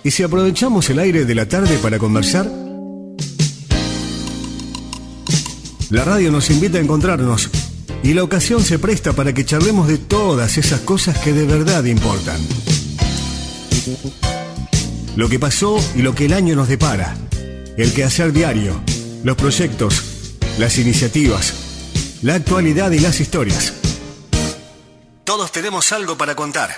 ¿Y si aprovechamos el aire de la tarde para conversar? La radio nos invita a encontrarnos y la ocasión se presta para que charlemos de todas esas cosas que de verdad importan. Lo que pasó y lo que el año nos depara, el quehacer diario, los proyectos, las iniciativas, la actualidad y las historias. Todos tenemos algo para contar.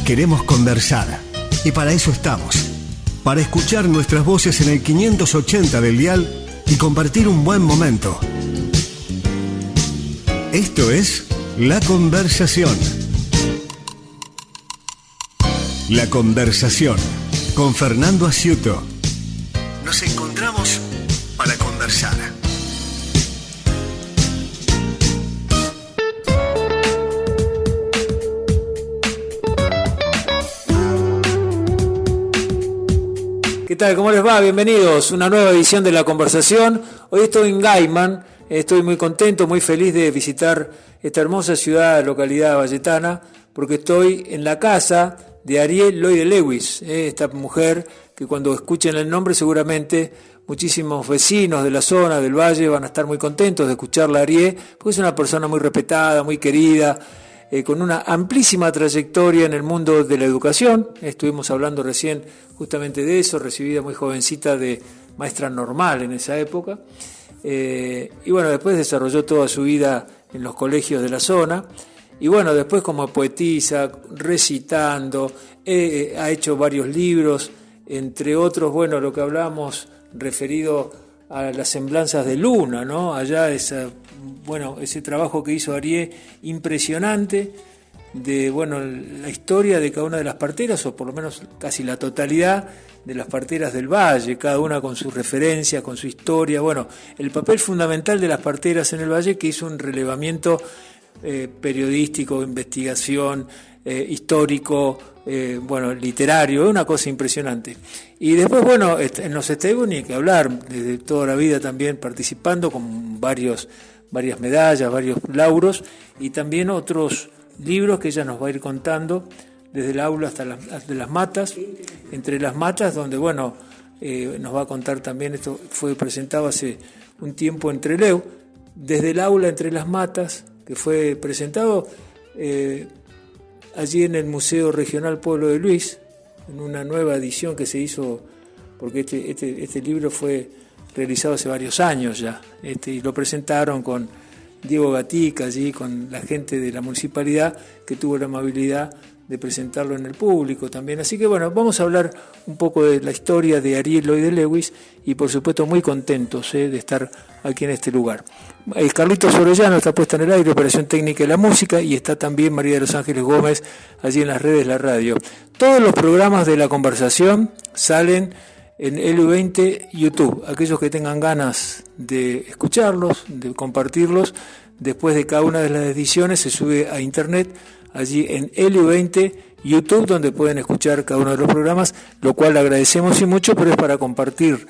Queremos conversar y para eso estamos. Para escuchar nuestras voces en el 580 del dial y compartir un buen momento. Esto es La Conversación. La Conversación con Fernando Asciuto. Nos encontramos para conversar. ¿Qué tal? ¿Cómo les va? Bienvenidos a una nueva edición de La Conversación. Hoy estoy en Gaiman, estoy muy contento, muy feliz de visitar esta hermosa ciudad, localidad valletana, porque estoy en la casa de Ariel Lloyd Lewis, esta mujer que cuando escuchen el nombre seguramente muchísimos vecinos de la zona, del valle, van a estar muy contentos de escucharla a Ariel, porque es una persona muy respetada, muy querida, con una amplísima trayectoria en el mundo de la educación. Estuvimos hablando recién justamente de eso, recibida muy jovencita de maestra normal en esa época. Y bueno, después desarrolló toda su vida en los colegios de la zona. Y bueno, después como poetisa, recitando, ha hecho varios libros, entre otros, bueno, lo que hablamos referido a las semblanzas de Luna, ¿no? Allá ese trabajo que hizo Ariel, impresionante, de la historia de cada una de las parteras, o por lo menos casi la totalidad de las parteras del Valle, cada una con sus referencias, con su historia, el papel fundamental de las parteras en el Valle, que hizo un relevamiento periodístico, investigación, histórico, literario, es una cosa impresionante. Y después, en los Estados ni que hablar, desde toda la vida también participando con varias medallas, varios lauros, y también otros libros que ella nos va a ir contando, desde el aula hasta las matas, entre las matas, donde nos va a contar también, esto fue presentado hace un tiempo en Trelew, desde el aula entre las matas, que fue presentado allí en el Museo Regional Pueblo de Luis, en una nueva edición que se hizo, porque este libro fue realizado hace varios años ya, y lo presentaron con Diego Gatica allí, con la gente de la municipalidad, que tuvo la amabilidad de presentarlo en el público también. Así que vamos a hablar un poco de la historia de Ariel Lloyd Lewis y por supuesto muy contentos de estar aquí en este lugar. Carlitos Orellano está puesta en el aire, operación técnica y la música, y está también María de los Ángeles Gómez allí en las redes de la radio. Todos los programas de La Conversación salen en LU20 YouTube. Aquellos que tengan ganas de escucharlos, de compartirlos, después de cada una de las ediciones se sube a internet, allí en LU20 YouTube, donde pueden escuchar cada uno de los programas, lo cual agradecemos y mucho, pero es para compartir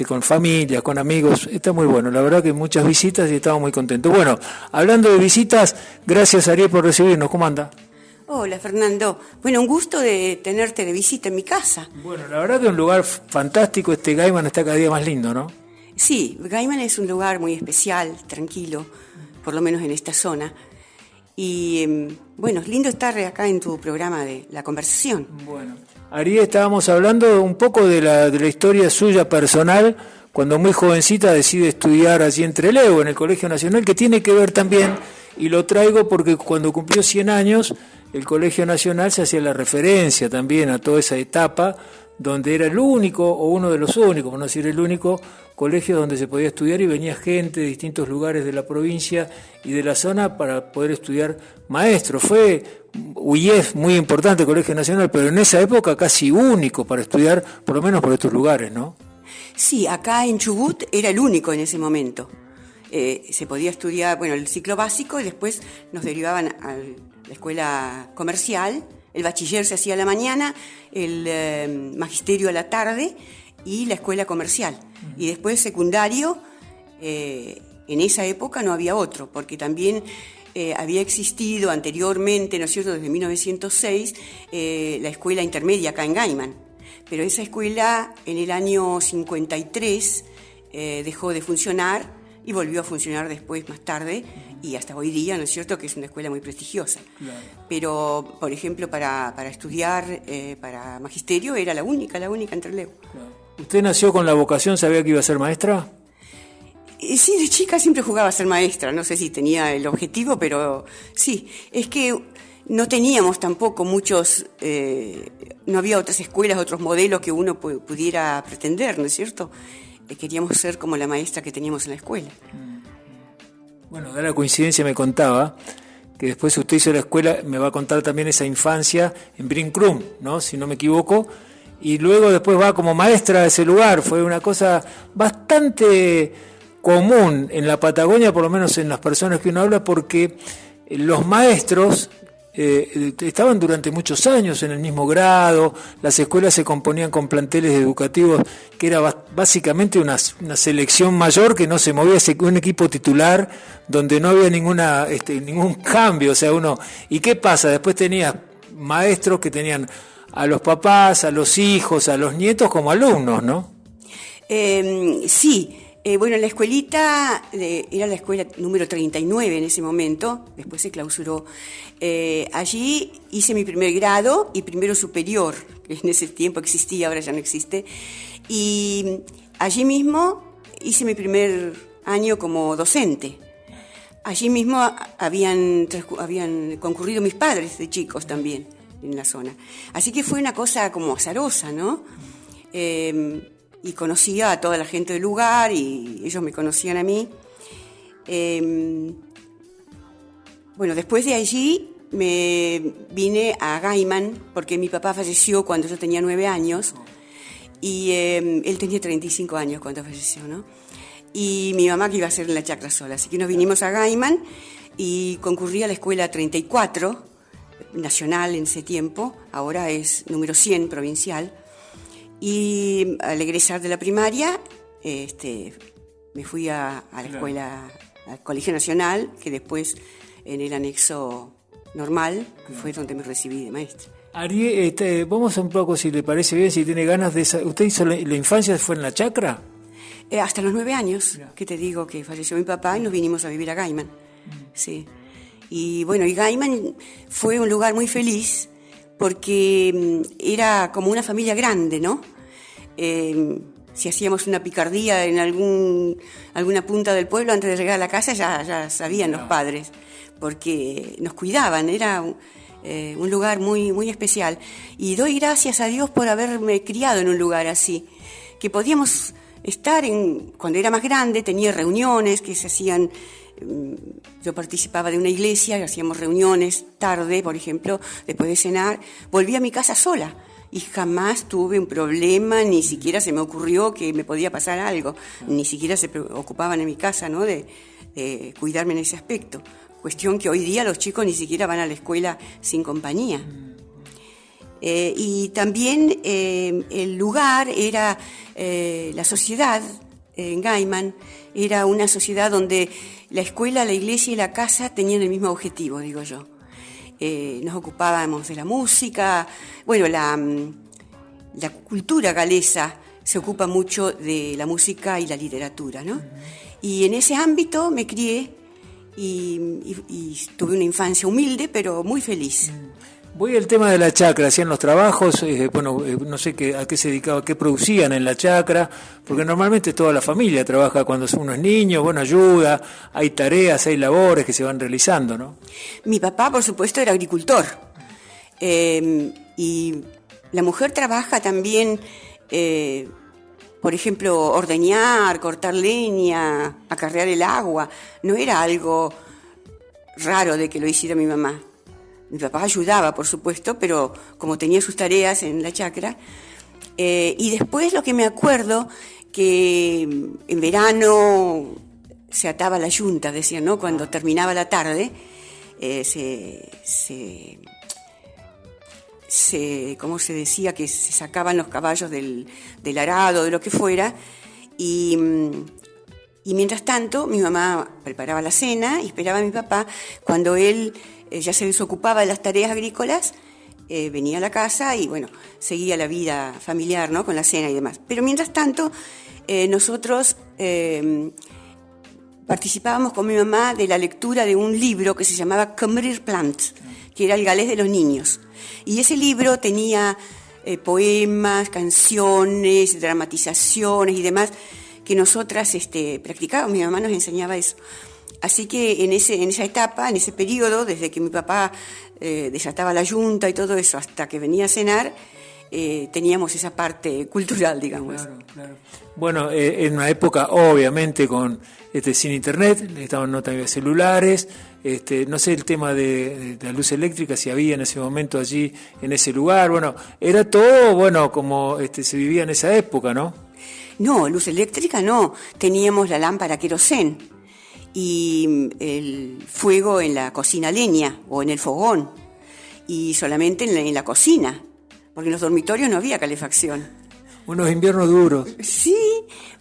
con familia, con amigos. Está muy bueno, la verdad que muchas visitas y estamos muy contentos. Hablando de visitas, gracias Ariel por recibirnos. ¿Cómo anda? Hola Fernando, un gusto de tenerte de visita en mi casa. La verdad que es un lugar fantástico, Gaiman está cada día más lindo, ¿no? Sí, Gaiman es un lugar muy especial, tranquilo, por lo menos en esta zona. Y es lindo estar acá en tu programa de La Conversación. Ariel, estábamos hablando un poco de la historia suya personal, cuando muy jovencita decide estudiar allí en Trelew, en el Colegio Nacional, que tiene que ver también, y lo traigo porque cuando cumplió 100 años, el Colegio Nacional se hacía la referencia también a toda esa etapa, donde era el único, o uno de los únicos, por no decir el único, colegio donde se podía estudiar, y venía gente de distintos lugares de la provincia y de la zona para poder estudiar maestro. Fue UIEF muy importante, el Colegio Nacional, pero en esa época casi único para estudiar, por lo menos por estos lugares, ¿no? Sí, acá en Chubut era el único en ese momento. Se podía estudiar, el ciclo básico, y después nos derivaban a la escuela comercial. El bachiller se hacía a la mañana, el magisterio a la tarde y la escuela comercial. Y después secundario, en esa época no había otro, porque también había existido anteriormente, ¿no es cierto?, desde 1906, la escuela intermedia acá en Gaiman. Pero esa escuela en el año 53 dejó de funcionar y volvió a funcionar después, más tarde, y hasta hoy día, ¿no es cierto?, que es una escuela muy prestigiosa. Claro. Pero, por ejemplo, para estudiar, para magisterio, era la única en Trelew. Claro. ¿Usted nació con la vocación, sabía que iba a ser maestra? Sí, de chica siempre jugaba a ser maestra, no sé si tenía el objetivo, pero sí, es que no teníamos tampoco muchos, no había otras escuelas, otros modelos que uno pudiera pretender, ¿no es cierto? Queríamos ser como la maestra que teníamos en la escuela. Bueno, de la coincidencia me contaba que después usted hizo la escuela, me va a contar también esa infancia en Brinkrum, ¿no?, si no me equivoco, y luego después va como maestra de ese lugar. Fue una cosa bastante común en la Patagonia, por lo menos en las personas que uno habla, porque los maestros estaban durante muchos años en el mismo grado, las escuelas se componían con planteles educativos que era básicamente una selección mayor que no se movía, un equipo titular donde no había ningún cambio, o sea, ¿y qué pasa? Después tenías maestros que tenían a los papás, a los hijos, a los nietos como alumnos, ¿no? Sí. Bueno, la escuelita era la escuela número 39 en ese momento, después se clausuró. Allí hice mi primer grado y primero superior, que en ese tiempo existía, ahora ya no existe. Y allí mismo hice mi primer año como docente. Allí mismo habían concurrido mis padres de chicos también en la zona. Así que fue una cosa como azarosa, ¿no? Y conocía a toda la gente del lugar y ellos me conocían a mí. Bueno, después de allí me vine a Gaiman porque mi papá falleció cuando yo tenía 9 años y él tenía 35 años cuando falleció, ¿no? Y mi mamá que iba a ser en la chacra sola. Así que nos vinimos a Gaiman y concurrí a la escuela 34, nacional en ese tiempo, ahora es número 100, provincial. Y al egresar de la primaria, me fui a la escuela, al Colegio Nacional, que después en el anexo normal fue donde me recibí de maestra. Ari, vamos un poco, si le parece bien, si tiene ganas de... ¿Usted hizo la infancia, fue en la chacra? Hasta los 9 años, que te digo que falleció mi papá y nos vinimos a vivir a Gaiman. Sí. Y bueno, y Gaiman fue un lugar muy feliz, porque era como una familia grande, ¿no? Si hacíamos una picardía en alguna punta del pueblo, antes de llegar a la casa ya sabían los padres, porque nos cuidaban, era un lugar muy, muy especial. Y doy gracias a Dios por haberme criado en un lugar así, que podíamos estar cuando era más grande, tenía reuniones que se hacían. Yo participaba de una iglesia y hacíamos reuniones tarde, por ejemplo, después de cenar. Volví a mi casa sola y jamás tuve un problema, ni siquiera se me ocurrió que me podía pasar algo, ni siquiera se ocupaban en mi casa, ¿no?, de cuidarme en ese aspecto. Cuestión que hoy día los chicos ni siquiera van a la escuela sin compañía. Y también el lugar era la sociedad en Gaiman, era una sociedad donde la escuela, la iglesia y la casa tenían el mismo objetivo, digo yo. Nos ocupábamos de la música. Bueno, la cultura galesa se ocupa mucho de la música y la literatura, ¿no? Y en ese ámbito me crié y tuve una infancia humilde, pero muy feliz. Voy al tema de la chacra, hacían los trabajos, no sé a qué se dedicaba, qué producían en la chacra, porque normalmente toda la familia trabaja cuando uno es niño, bueno, ayuda, hay tareas, hay labores que se van realizando, ¿no? Mi papá, por supuesto, era agricultor, y la mujer trabaja también, por ejemplo, ordeñar, cortar leña, acarrear el agua, no era algo raro de que lo hiciera mi mamá. Mi papá ayudaba, por supuesto, pero como tenía sus tareas en la chacra. Y después lo que me acuerdo, que en verano se ataba la yunta, decían, ¿no? Cuando terminaba la tarde, ¿cómo se decía? Que se sacaban los caballos del arado, de lo que fuera, y Y mientras tanto, mi mamá preparaba la cena y esperaba a mi papá. Cuando él ya se desocupaba de las tareas agrícolas, venía a la casa y, bueno, seguía la vida familiar, ¿no?, con la cena y demás. Pero mientras tanto, nosotros participábamos con mi mamá de la lectura de un libro que se llamaba Cymru'r Plant, que era el galés de los niños. Y ese libro tenía poemas, canciones, dramatizaciones y demás que nosotras practicábamos. Mi mamá nos enseñaba eso. Así que en esa etapa, en ese periodo, desde que mi papá desataba la yunta y todo eso hasta que venía a cenar, teníamos esa parte cultural, digamos. Claro, claro. Bueno, en una época, obviamente, sin internet, estaban no también celulares, no sé el tema de la luz eléctrica, si había en ese momento allí, en ese lugar, bueno, era todo, bueno, como se vivía en esa época, ¿no? No, luz eléctrica no, teníamos la lámpara querosén y el fuego en la cocina a leña o en el fogón y solamente en la cocina, porque en los dormitorios no había calefacción. Unos inviernos duros. Sí,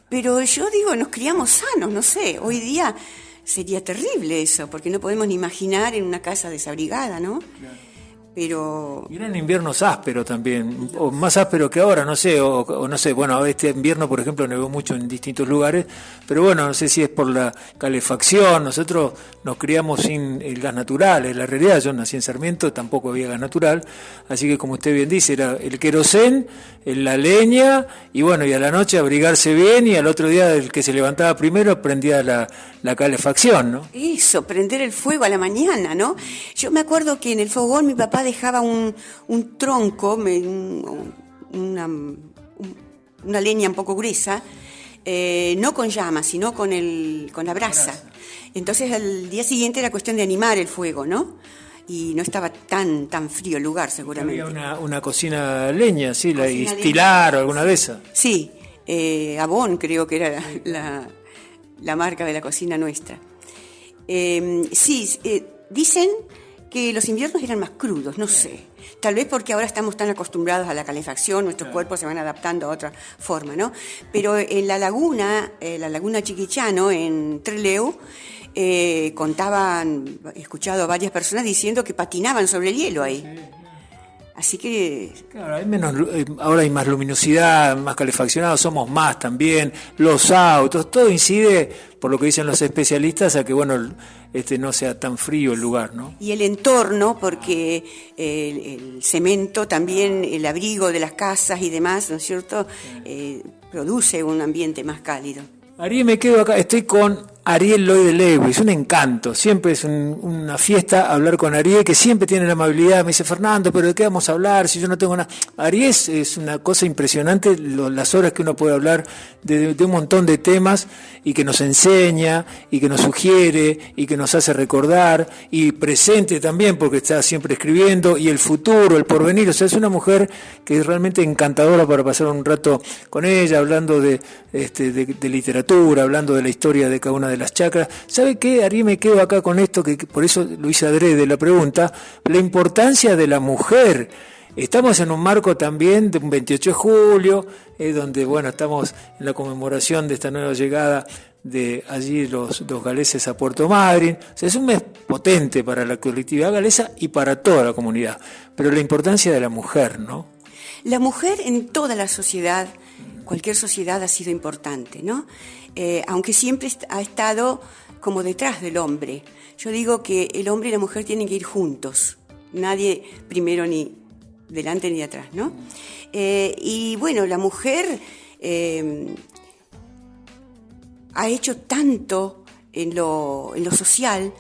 pero yo digo, nos criamos sanos, no sé, hoy día sería terrible eso, porque no podemos ni imaginar en una casa desabrigada, ¿no? Claro. Pero... Y eran inviernos ásperos también, o más ásperos que ahora, no sé, o no sé, bueno, este invierno, por ejemplo, nevó mucho en distintos lugares, pero bueno, no sé si es por la calefacción, nosotros nos criamos sin el gas natural, en la realidad, yo nací en Sarmiento, tampoco había gas natural, así que como usted bien dice, era el querosén, la leña, y bueno, y a la noche abrigarse bien, y al otro día el que se levantaba primero prendía la calefacción, ¿no? Eso, prender el fuego a la mañana, ¿no? Yo me acuerdo que en el fogón mi papá dejaba un tronco, una leña un poco gruesa, no con llamas, sino con la brasa. Entonces al día siguiente era cuestión de animar el fuego, ¿no? Y no estaba tan frío el lugar, seguramente. Había una cocina a leña, sí, la Cocina Estilar leña. o alguna de esas. Sí, Avon creo que era la marca de la cocina nuestra. Dicen que los inviernos eran más crudos, no sé. Tal vez porque ahora estamos tan acostumbrados a la calefacción, nuestros cuerpos se van adaptando a otra forma, ¿no? Pero en la laguna Chiquichano, en Trelew, he escuchado a varias personas diciendo que patinaban sobre el hielo ahí. Así que... Claro, hay ahora hay más luminosidad, más calefaccionado, somos más también, los autos, todo incide, por lo que dicen los especialistas, a que bueno, no sea tan frío el lugar, ¿no? Y el entorno, porque el cemento también, el abrigo de las casas y demás, ¿no es cierto?, produce un ambiente más cálido. Ariel, me quedo acá, estoy con Ariel Lloyd Lewis, un encanto, siempre es una fiesta hablar con Ariel, que siempre tiene la amabilidad, me dice, Fernando, pero ¿de qué vamos a hablar si yo no tengo nada? Ariel es una cosa impresionante, las horas que uno puede hablar de un montón de temas y que nos enseña y que nos sugiere y que nos hace recordar y presente también porque está siempre escribiendo y el futuro, el porvenir, o sea, es una mujer que es realmente encantadora para pasar un rato con ella, hablando de literatura, hablando de la historia de cada una de las chacras. ¿Sabe qué, Ariel? Me quedo acá con esto, que por eso lo hice adrede la pregunta, la importancia de la mujer. Estamos en un marco también de un 28 de julio, donde bueno, estamos en la conmemoración de esta nueva llegada de allí los galeses a Puerto Madryn. O sea, es un mes potente para la colectividad galesa y para toda la comunidad, pero la importancia de la mujer, ¿no? La mujer en toda la sociedad, cualquier sociedad ha sido importante, ¿no? Aunque siempre ha estado como detrás del hombre. Yo digo que el hombre y la mujer tienen que ir juntos, nadie primero ni delante ni atrás, ¿no? Y bueno, la mujer ha hecho tanto en lo social.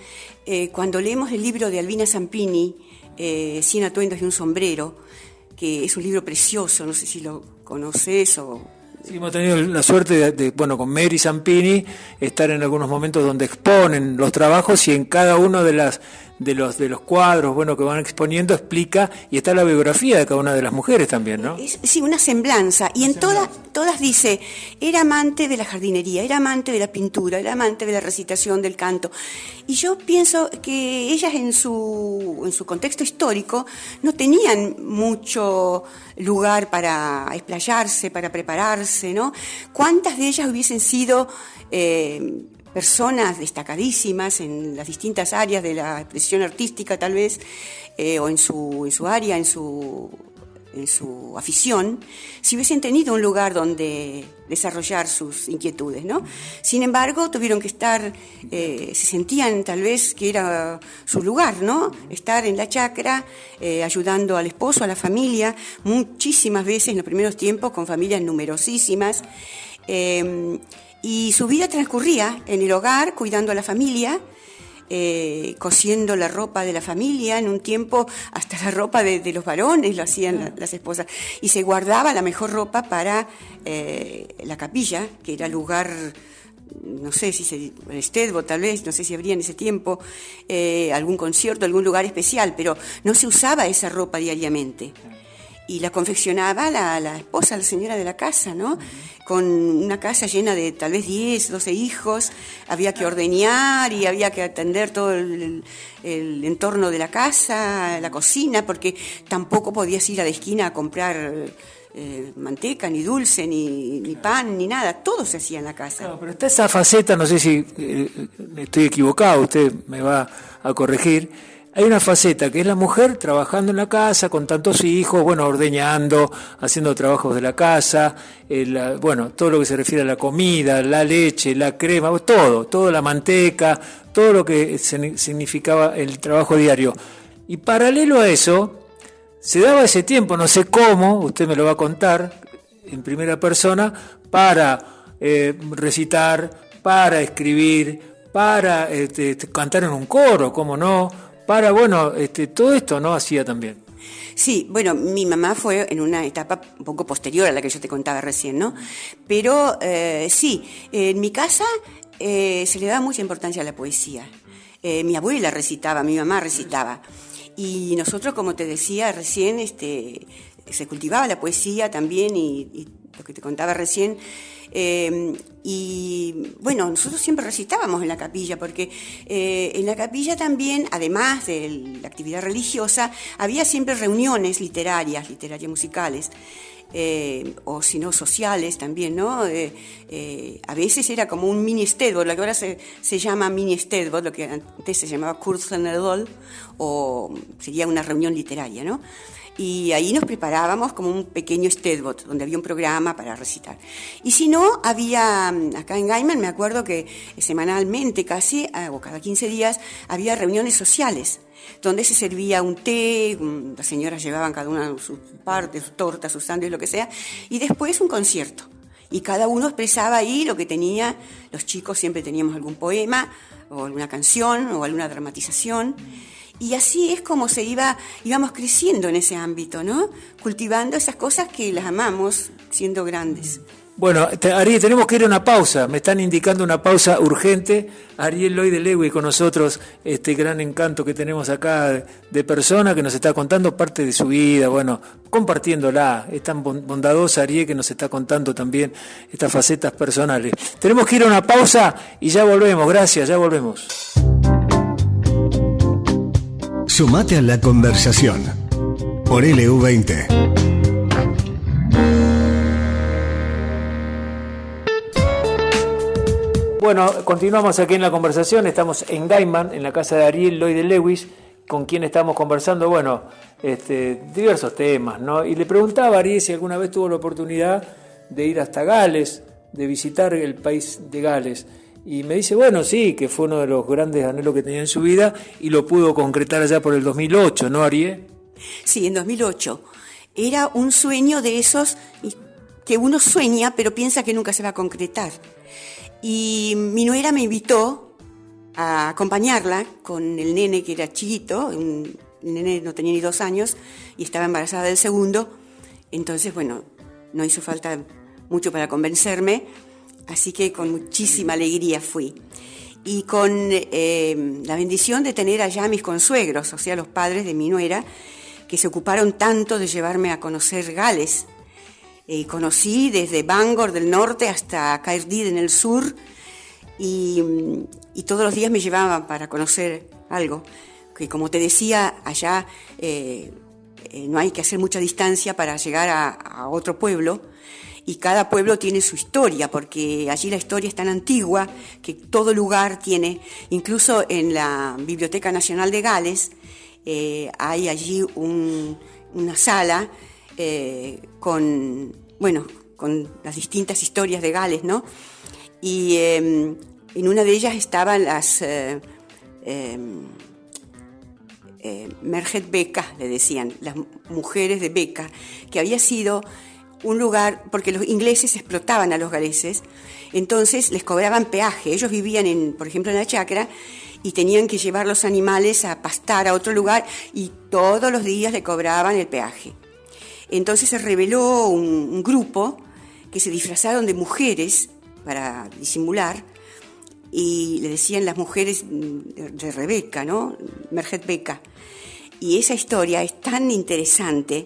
Cuando leemos el libro de Albina Zampini, 100 atuendos y un sombrero, que es un libro precioso, no sé si lo conoces o... Sí, hemos tenido la suerte de, con Mary Zampini, estar en algunos momentos donde exponen los trabajos y en cada uno de los cuadros, que van exponiendo explica, y está la biografía de cada una de las mujeres también, ¿no? Sí, una semblanza. Y en todas dice, era amante de la jardinería, era amante de la pintura, era amante de la recitación, del canto. Y yo pienso que ellas en su contexto histórico no tenían mucho lugar para explayarse, para prepararse, ¿no? ¿Cuántas de ellas hubiesen sido personas destacadísimas en las distintas áreas de la expresión artística tal vez, o en su área, en su afición, si hubiesen tenido un lugar donde desarrollar sus inquietudes, ¿no? Sin embargo, tuvieron que estar, se sentían tal vez que era su lugar, ¿no? Estar en la chacra, ayudando al esposo, a la familia, muchísimas veces en los primeros tiempos con familias numerosísimas, y su vida transcurría en el hogar, cuidando a la familia, cosiendo la ropa de la familia, en un tiempo hasta la ropa de los varones lo hacían las esposas, y se guardaba la mejor ropa para la capilla, que era lugar, no sé si el Stedbo tal vez, no sé si habría en ese tiempo algún concierto, algún lugar especial, pero no se usaba esa ropa diariamente. Y la confeccionaba la esposa, la señora de la casa, ¿no? Con una casa llena de tal vez 10, 12 hijos, había que ordeñar y había que atender todo el entorno de la casa, la cocina, porque tampoco podías ir a la esquina a comprar manteca, ni dulce, ni pan, ni nada, todo se hacía en la casa. No, pero está esa faceta, no sé si estoy equivocado, usted me va a corregir. Hay una faceta que es la mujer trabajando en la casa con tantos hijos, bueno, ordeñando, haciendo trabajos de la casa, bueno, todo lo que se refiere a la comida, la leche, la crema, todo, la manteca, todo lo que significaba el trabajo diario. Y paralelo a eso, se daba ese tiempo, no sé cómo, usted me lo va a contar en primera persona, para recitar, para escribir, para cantar en un coro, ¿cómo no? Para, bueno, todo esto no hacía también. Sí, bueno, mi mamá fue en una etapa un poco posterior a la que yo te contaba recién, ¿no? Pero sí, en mi casa se le daba mucha importancia a la poesía. Mi abuela recitaba, mi mamá recitaba. Y nosotros, como te decía recién, se cultivaba la poesía también y lo que te contaba recién. Y bueno, nosotros siempre recitábamos en la capilla, porque en la capilla también, además de la actividad religiosa, había siempre reuniones literarias musicales, o si no sociales también, ¿no? A veces era como un mini Stedbo, lo que ahora se llama mini Stedbo, lo que antes se llamaba Kurznedol, o sería una reunión literaria, ¿no? Y ahí nos preparábamos como un pequeño Stedbo, donde había un programa para recitar. Y si no, había, acá en Gaiman, me acuerdo que semanalmente casi, o cada 15 días, había reuniones sociales, donde se servía un té, las señoras llevaban cada una sus partes, sus tortas, sus sándwiches, lo que sea, y después un concierto. Y cada uno expresaba ahí lo que tenía, los chicos siempre teníamos algún poema, o alguna canción, o alguna dramatización. Y así es como íbamos creciendo en ese ámbito, ¿no? Cultivando esas cosas que las amamos siendo grandes. Bueno, Ariel, tenemos que ir a una pausa. Me están indicando una pausa urgente. Ariel Lloyd de Lewis con nosotros, este gran encanto que tenemos acá de persona que nos está contando parte de su vida, bueno, compartiéndola. Es tan bondadosa Ariel que nos está contando también estas facetas personales. Tenemos que ir a una pausa y ya volvemos. Gracias, ya volvemos. Sumate a la conversación por LU20. Bueno, continuamos aquí en la conversación. Estamos en Gaiman, en la casa de Ariel Lloyd de Lewis, con quien estamos conversando, bueno, diversos temas, ¿no? Y le preguntaba a Ariel si alguna vez tuvo la oportunidad de ir hasta Gales, de visitar el país de Gales. Y me dice, bueno, sí, que fue uno de los grandes anhelos que tenía en su vida y lo pudo concretar allá por el 2008, ¿no, Ariel? Sí, en 2008. Era un sueño de esos que uno sueña, pero piensa que nunca se va a concretar. Y mi nuera me invitó a acompañarla con el nene que era chiquito, el nene no tenía ni 2 años y estaba embarazada del segundo. Entonces, bueno, no hizo falta mucho para convencerme. Así que con muchísima alegría fui. Y con la bendición de tener allá a mis consuegros, o sea, los padres de mi nuera, que se ocuparon tanto de llevarme a conocer Gales. Conocí desde Bangor del norte hasta Caerdied en el sur, y todos los días me llevaban para conocer algo. Que como te decía, allá no hay que hacer mucha distancia para llegar a otro pueblo. y cada pueblo tiene su historia, porque allí la historia es tan antigua que todo lugar tiene, incluso en la Biblioteca Nacional de Gales, hay allí una sala con las distintas historias de Gales, ¿no? Y en una de ellas estaban las Merched Beca, le decían, las mujeres de Beca, que había sido un lugar, porque los ingleses explotaban a los galeses, entonces les cobraban peaje. Ellos vivían, por ejemplo, en la chacra, y tenían que llevar los animales a pastar a otro lugar, y todos los días le cobraban el peaje. Entonces se rebeló un grupo que se disfrazaron de mujeres para disimular, y le decían las mujeres de Rebeca, ¿no? Merched Beca. Y esa historia es tan interesante,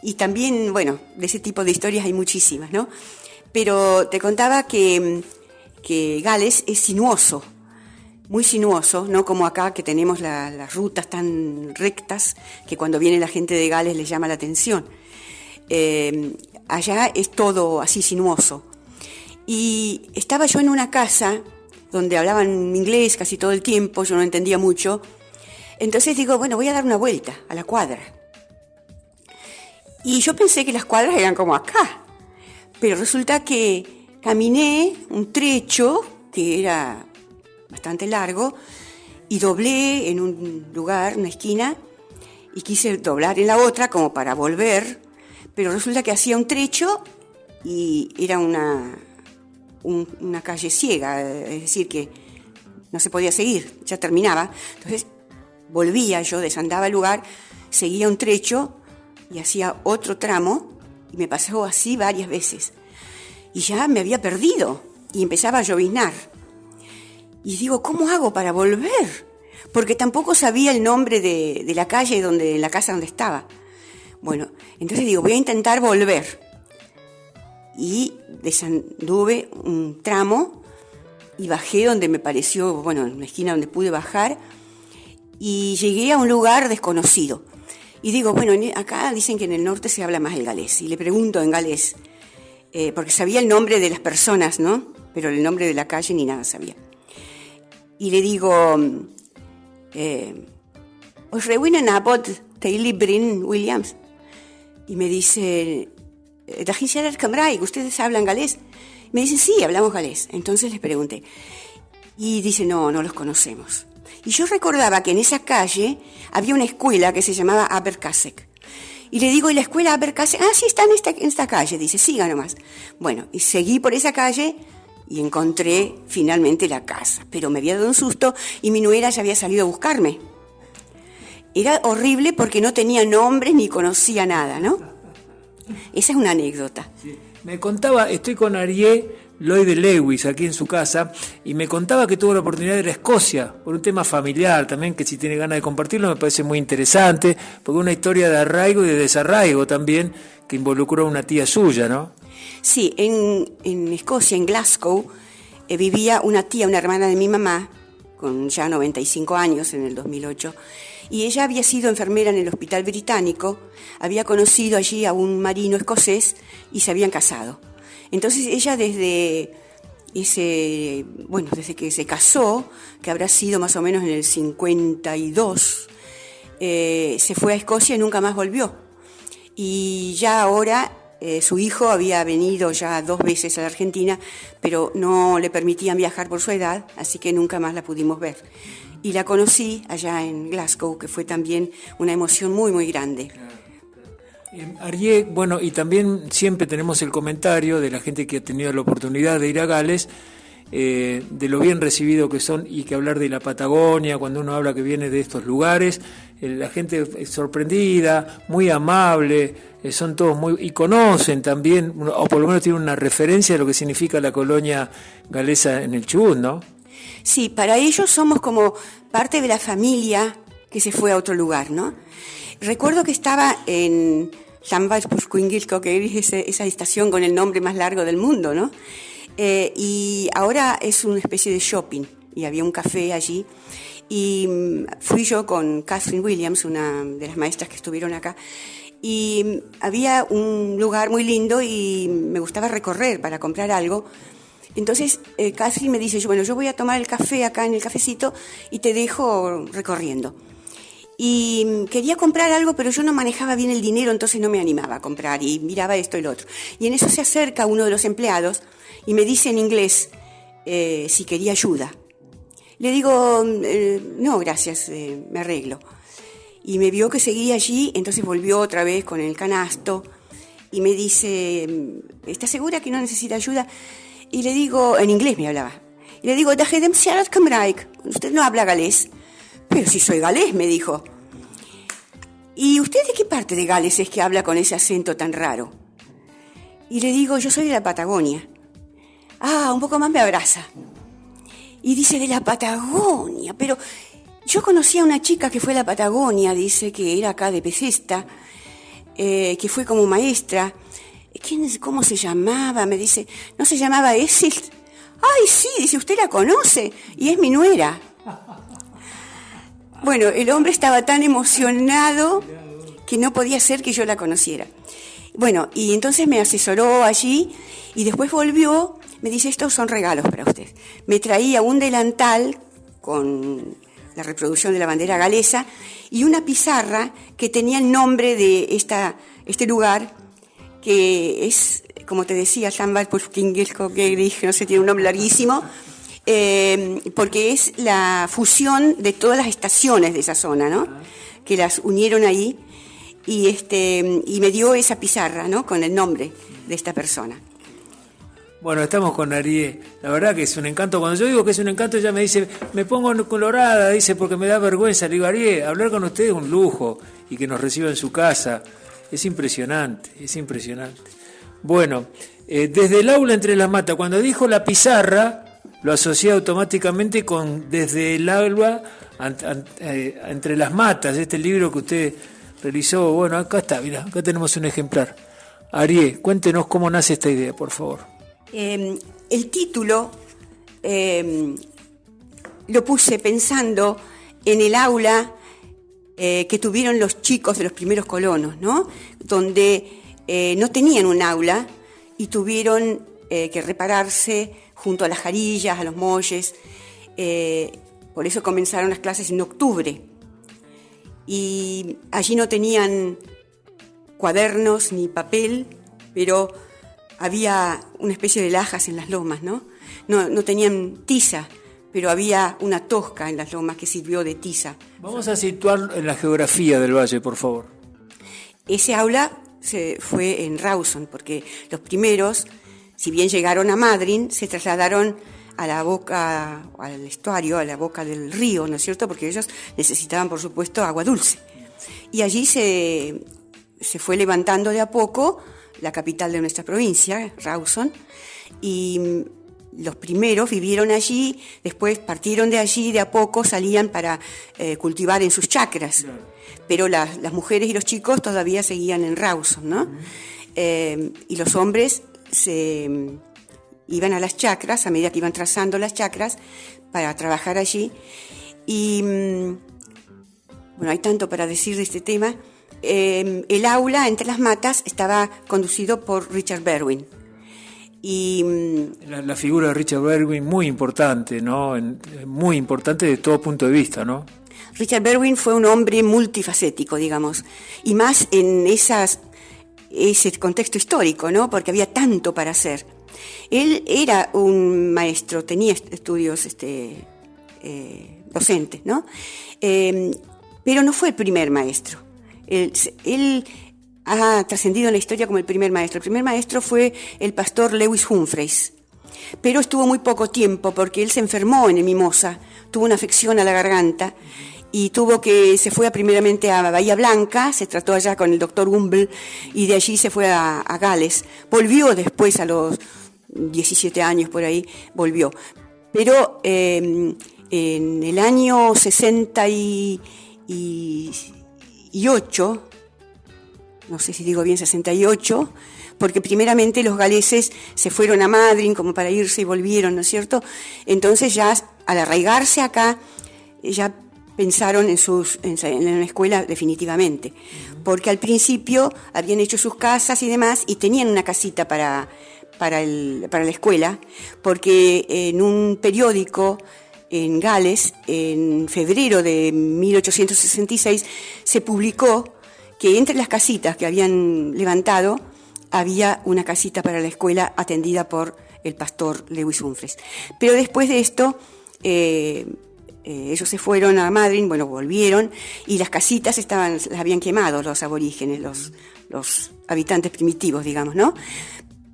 y también, bueno, de ese tipo de historias hay muchísimas, ¿no? Pero te contaba que Gales es sinuoso, muy sinuoso, no como acá que tenemos las rutas tan rectas que cuando viene la gente de Gales les llama la atención. Allá es todo así sinuoso. Y estaba yo en una casa donde hablaban inglés casi todo el tiempo, yo no entendía mucho. Entonces digo, bueno, voy a dar una vuelta a la cuadra. Y yo pensé que las cuadras eran como acá, pero resulta que caminé un trecho que era bastante largo y doblé en un lugar, una esquina, y quise doblar en la otra como para volver, pero resulta que hacía un trecho y era una calle ciega, es decir, que no se podía seguir, ya terminaba. Entonces volvía yo, desandaba el lugar, seguía un trecho y hacía otro tramo, y me pasó así varias veces. Y ya me había perdido, y empezaba a lloviznar. Y digo, ¿cómo hago para volver? Porque tampoco sabía el nombre de la calle, la casa donde estaba. Bueno, entonces digo, voy a intentar volver. Y desanduve un tramo, y bajé donde me pareció, en una esquina donde pude bajar, y llegué a un lugar desconocido. Y digo, acá dicen que en el norte se habla más el galés. Y le pregunto en galés, porque sabía el nombre de las personas, ¿no? Pero el nombre de la calle ni nada sabía. Y le digo, ¿os reúnen a Bot Taylor Brin Williams? Y me dice, ¿ustedes hablan galés? Me dice, sí, hablamos galés. Entonces les pregunté. Y dice, no los conocemos. Y yo recordaba que en esa calle había una escuela que se llamaba Abercasek. Y le digo, ¿y la escuela Abercasek? Ah, sí, está en esta calle. Dice, siga nomás. Bueno, y seguí por esa calle y encontré finalmente la casa. Pero me había dado un susto y mi nuera ya había salido a buscarme. Era horrible porque no tenía nombre ni conocía nada, ¿no? Esa es una anécdota. Sí. Me contaba, estoy con Arié Lloyd Lewis aquí en su casa, y me contaba que tuvo la oportunidad de ir a Escocia por un tema familiar también, que si tiene ganas de compartirlo me parece muy interesante, porque es una historia de arraigo y de desarraigo también que involucró a una tía suya, ¿no? Sí, en Escocia, en Glasgow, vivía una tía, una hermana de mi mamá, con ya 95 años en el 2008, y ella había sido enfermera en el Hospital Británico, había conocido allí a un marino escocés y se habían casado. Entonces ella desde que se casó, que habrá sido más o menos en el 52, se fue a Escocia y nunca más volvió. Y ya ahora su hijo había venido ya 2 veces a la Argentina, pero no le permitían viajar por su edad, así que nunca más la pudimos ver. Y la conocí allá en Glasgow, que fue también una emoción muy, muy grande. Arié, y también siempre tenemos el comentario de la gente que ha tenido la oportunidad de ir a Gales, de lo bien recibido que son, y que hablar de la Patagonia, cuando uno habla que viene de estos lugares, la gente es sorprendida, muy amable, son todos y conocen también, o por lo menos tienen una referencia de lo que significa la colonia galesa en el Chubut, ¿no? Sí, para ellos somos como parte de la familia que se fue a otro lugar, ¿no? Recuerdo que estaba en Llanfairpwllgwyngyllgogeryr, que es esa estación con el nombre más largo del mundo, ¿no? Y ahora es una especie de shopping, y había un café allí, y fui yo con Catherine Williams, una de las maestras que estuvieron acá, y había un lugar muy lindo y me gustaba recorrer para comprar algo. Entonces casi me dice, bueno, yo voy a tomar el café acá en el cafecito y te dejo recorriendo. Y quería comprar algo, pero yo no manejaba bien el dinero, entonces no me animaba a comprar y miraba esto y lo otro. Y en eso se acerca uno de los empleados y me dice en inglés si quería ayuda. Le digo, no, gracias, me arreglo. Y me vio que seguía allí, entonces volvió otra vez con el canasto y me dice, ¿estás segura que no necesita ayuda? Y le digo, en inglés me hablaba, y le digo, usted no habla galés. Pero si soy galés, me dijo. ¿Y usted de qué parte de Gales es que habla con ese acento tan raro? Y le digo, yo soy de la Patagonia. Ah, un poco más me abraza. Y dice, de la Patagonia, pero yo conocí a una chica que fue a la Patagonia, dice que era acá de Pesesta, que fue como maestra. ¿Cómo se llamaba? Me dice, ¿no se llamaba Esil? Ay, sí, dice, usted la conoce y es mi nuera. Bueno, el hombre estaba tan emocionado que no podía ser que yo la conociera. Bueno, y entonces me asesoró allí y después volvió, me dice, estos son regalos para usted. Me traía un delantal con la reproducción de la bandera galesa y una pizarra que tenía el nombre de este lugar, que es, como te decía, no sé, tiene un nombre larguísimo, porque es la fusión de todas las estaciones de esa zona, ¿no? Que las unieron ahí y me dio esa pizarra, ¿no? Con el nombre de esta persona. Bueno, estamos con Arié. La verdad que es un encanto. Cuando yo digo que es un encanto, ella me dice, me pongo colorada, dice, porque me da vergüenza. Le digo, Arié, hablar con usted es un lujo y que nos reciba en su casa. Es impresionante, es impresionante. Bueno, desde el aula entre las matas, cuando dijo la pizarra, lo asocié automáticamente con desde el aula entre las matas, este libro que usted realizó. Bueno, acá está, mira, acá tenemos un ejemplar. Arié, cuéntenos cómo nace esta idea, por favor. El título lo puse pensando en el aula que tuvieron los chicos de los primeros colonos, ¿no? Donde no tenían un aula y tuvieron que repararse junto a las jarillas, a los molles. Por eso comenzaron las clases en octubre. Y allí no tenían cuadernos ni papel, pero había una especie de lajas en las lomas, ¿no? No tenían tiza, pero había una tosca en las lomas que sirvió de tiza. Vamos a situar en la geografía del valle, por favor. Ese aula fue en Rawson, porque los primeros, si bien llegaron a Madryn, se trasladaron a la boca, al estuario, a la boca del río, ¿no es cierto? Porque ellos necesitaban, por supuesto, agua dulce. Y allí se fue levantando de a poco la capital de nuestra provincia, Rawson, y los primeros vivieron allí, después partieron de allí, de a poco salían para cultivar en sus chacras, pero las mujeres y los chicos todavía seguían en Rawson, ¿no? Y los hombres se iban a las chacras a medida que iban trazando las chacras para trabajar allí. Y bueno, hay tanto para decir de este tema. El aula entre las matas estaba conducido por Richard Berwin. Y la figura de Richard Berwin muy importante, ¿no? Muy importante de todo punto de vista, ¿no? Richard Berwin fue un hombre multifacético, digamos, y más en ese contexto histórico, ¿no? Porque había tanto para hacer. Él era un maestro, tenía estudios docentes, ¿no? Pero no fue el primer maestro. Él ha trascendido en la historia como el primer maestro. El primer maestro fue el pastor Lewis Humphreys, pero estuvo muy poco tiempo porque él se enfermó en Mimosa, tuvo una afección a la garganta y se fue primeramente a Bahía Blanca, se trató allá con el doctor Humble y de allí se fue a Gales. Volvió después a los 17 años por ahí, volvió. Pero en el año 68, no sé si digo bien 68, porque primeramente los galeses se fueron a Madryn como para irse y volvieron, ¿no es cierto? Entonces ya al arraigarse acá, ya pensaron en la escuela definitivamente, porque al principio habían hecho sus casas y demás y tenían una casita para la escuela, porque en un periódico en Gales, en febrero de 1866, se publicó que entre las casitas que habían levantado había una casita para la escuela atendida por el pastor Lewis Humphreys. Pero después de esto, ellos se fueron a Madrid, volvieron, y las casitas las habían quemado los aborígenes, los habitantes primitivos, digamos, ¿no?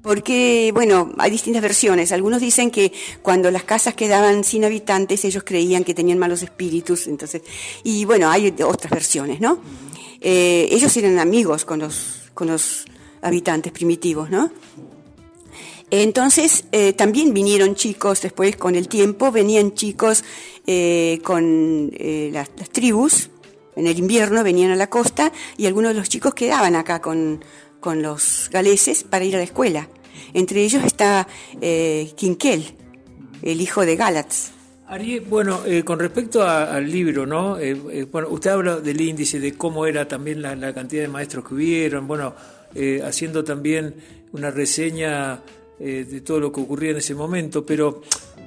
Porque, hay distintas versiones. Algunos dicen que cuando las casas quedaban sin habitantes, ellos creían que tenían malos espíritus, entonces, y hay otras versiones, ¿no? Ellos eran amigos con los habitantes primitivos, ¿no? Entonces, también vinieron chicos, después con el tiempo, venían chicos con las tribus, en el invierno venían a la costa y algunos de los chicos quedaban acá con los galeses para ir a la escuela. Entre ellos está Quinquel, el hijo de Galatz. Ariel, con respecto al libro, ¿no? Usted habla del índice, de cómo era también la cantidad de maestros que hubieron, haciendo también una reseña de todo lo que ocurría en ese momento, pero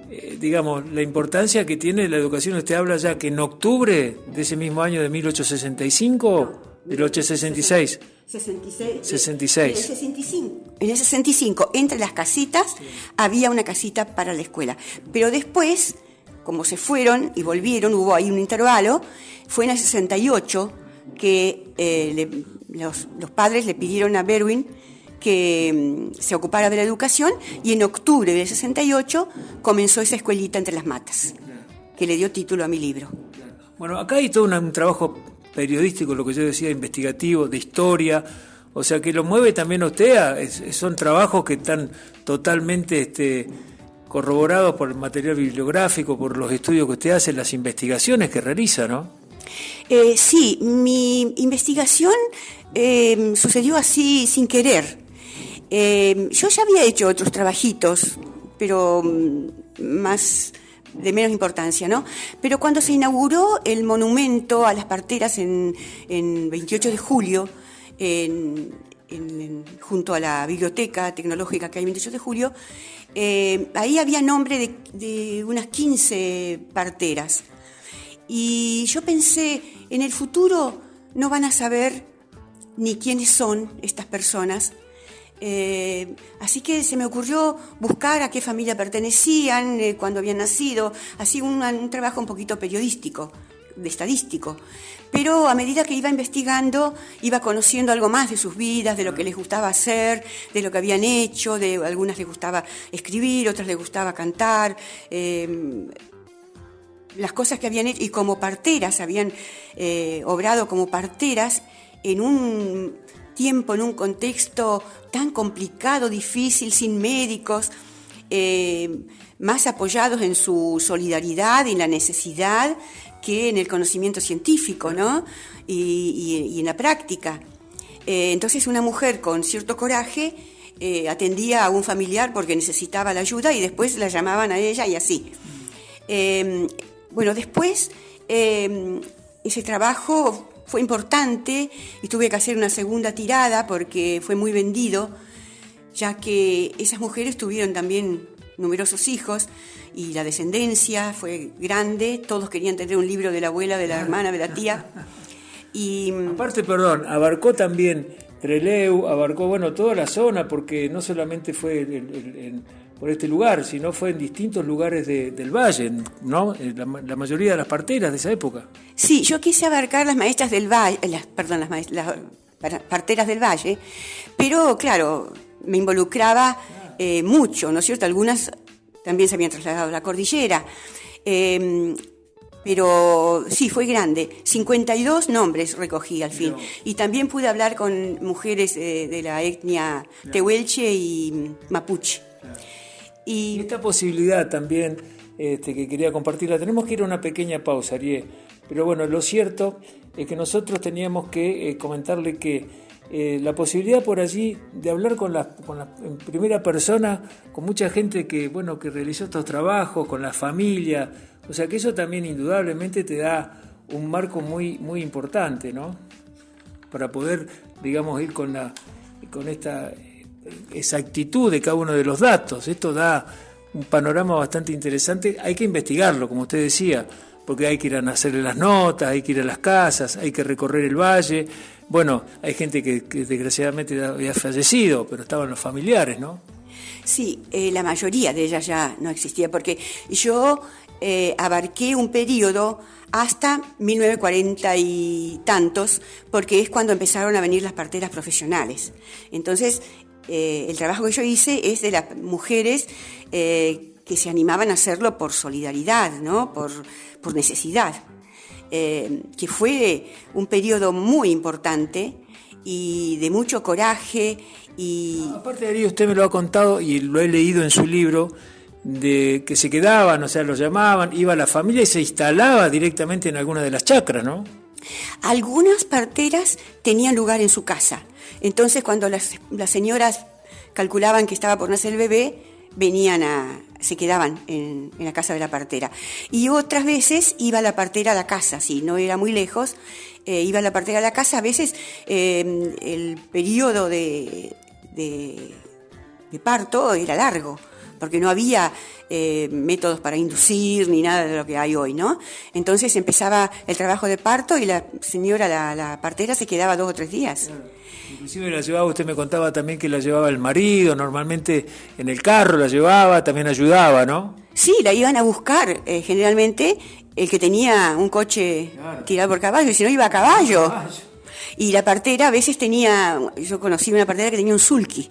la importancia que tiene la educación. Usted habla ya que en octubre de ese mismo año de 1865, del 866. 66. En el 65, entre las casitas, había una casita para la escuela. Pero después, como se fueron y volvieron, hubo ahí un intervalo, fue en el 68 que los padres le pidieron a Berwin que se ocupara de la educación, y en octubre del 68 comenzó esa escuelita entre las matas, que le dio título a mi libro. Acá hay todo un trabajo periodístico, lo que yo decía, investigativo, de historia, o sea que lo mueve también a usted, son trabajos que están totalmente corroborados por el material bibliográfico, por los estudios que usted hace, las investigaciones que realiza, ¿no? Sí, mi investigación sucedió así sin querer. Yo ya había hecho otros trabajitos, pero más de menos importancia, ¿no? Pero cuando se inauguró el monumento a las parteras en 28 de julio, junto a la biblioteca tecnológica que hay en 28 de julio, ahí había nombre de unas 15 parteras. Y yo pensé, en el futuro no van a saber ni quiénes son estas personas. Así que se me ocurrió buscar a qué familia pertenecían, cuándo habían nacido, así un trabajo un poquito periodístico, de estadístico. Pero a medida que iba investigando, iba conociendo algo más de sus vidas, de lo que les gustaba hacer, de lo que habían hecho, algunas les gustaba escribir, otras les gustaba cantar, las cosas que habían hecho, y como parteras, habían obrado como parteras en un tiempo, en un contexto tan complicado, difícil, sin médicos, más apoyados en su solidaridad y en la necesidad que en el conocimiento científico, ¿no? Y en la práctica. Entonces una mujer con cierto coraje atendía a un familiar porque necesitaba la ayuda y después la llamaban a ella y así. Después ese trabajo fue importante y tuve que hacer una segunda tirada porque fue muy vendido, ya que esas mujeres tuvieron también numerosos hijos y la descendencia fue grande, todos querían tener un libro de la abuela, de la hermana, de la tía. Y aparte, abarcó también Trelew, abarcó toda la zona, porque no solamente fue por este lugar, sino fue en distintos lugares del valle, ¿no? La mayoría de las parteras de esa época. Sí, yo quise abarcar las maestras del valle, las parteras del valle, pero claro, me involucraba mucho, ¿no es cierto? Algunas también se habían trasladado a la cordillera, pero sí, fue grande. 52 nombres recogí al fin. Y también pude hablar con mujeres de la etnia tehuelche y mapuche. Y esta posibilidad también que quería compartirla, tenemos que ir a una pequeña pausa, Ariel, pero lo cierto es que nosotros teníamos que comentarle que la posibilidad por allí de hablar en primera persona con mucha gente que realizó estos trabajos, con la familia, o sea que eso también indudablemente te da un marco muy, muy importante, ¿no? Para poder, digamos, ir con esta exactitud de cada uno de los datos. Esto da un panorama bastante interesante. Hay que investigarlo, como usted decía, porque hay que ir a hacerle las notas, hay que ir a las casas, hay que recorrer el valle. Bueno, hay gente que desgraciadamente había fallecido, pero estaban los familiares, ¿no? Sí, la mayoría de ellas ya no existía, porque yo abarqué un periodo hasta 1940 y tantos, porque es cuando empezaron a venir las parteras profesionales. Entonces, el trabajo que yo hice es de las mujeres que se animaban a hacerlo por solidaridad, ¿no? por necesidad, que fue un periodo muy importante y de mucho coraje. Y aparte de ahí, usted me lo ha contado y lo he leído en su libro, de que se quedaban, o sea, los llamaban, iba la familia y se instalaba directamente en alguna de las chacras, ¿no? Algunas parteras tenían lugar en su casa. Entonces, cuando las señoras calculaban que estaba por nacer el bebé, se quedaban en la casa de la partera. Y otras veces iba la partera a la casa, si no era muy lejos, iba la partera a la casa. A veces el periodo de parto era largo, porque no había métodos para inducir ni nada de lo que hay hoy, ¿no? Entonces empezaba el trabajo de parto y la señora, la partera, se quedaba 2 o 3 días. Inclusive la llevaba, usted me contaba también que la llevaba el marido, normalmente en el carro la llevaba, también ayudaba, ¿no? Sí, la iban a buscar, generalmente el que tenía un coche tirado por caballo, y si no iba a caballo. Y la partera a veces yo conocí una partera que tenía un sulky,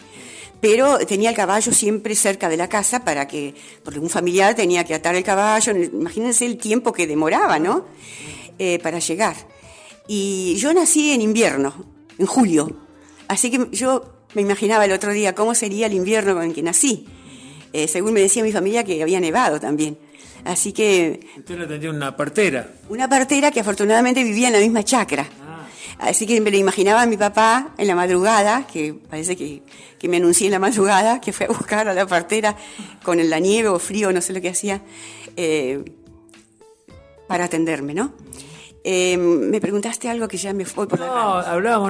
pero tenía el caballo siempre cerca de la casa porque un familiar tenía que atar el caballo. Imagínense el tiempo que demoraba, ¿no? Para llegar. Y yo nací en invierno, en julio, así que yo me imaginaba el otro día cómo sería el invierno en que nací. Según me decía mi familia que había nevado también. Así que... ¿Usted le tenía una partera? Una partera que afortunadamente vivía en la misma chacra. Así que me lo imaginaba a mi papá en la madrugada, que parece que me anuncié en la madrugada, que fue a buscar a la partera con la nieve o frío, no sé lo que hacía, para atenderme, ¿no? Me preguntaste algo que ya me fue por la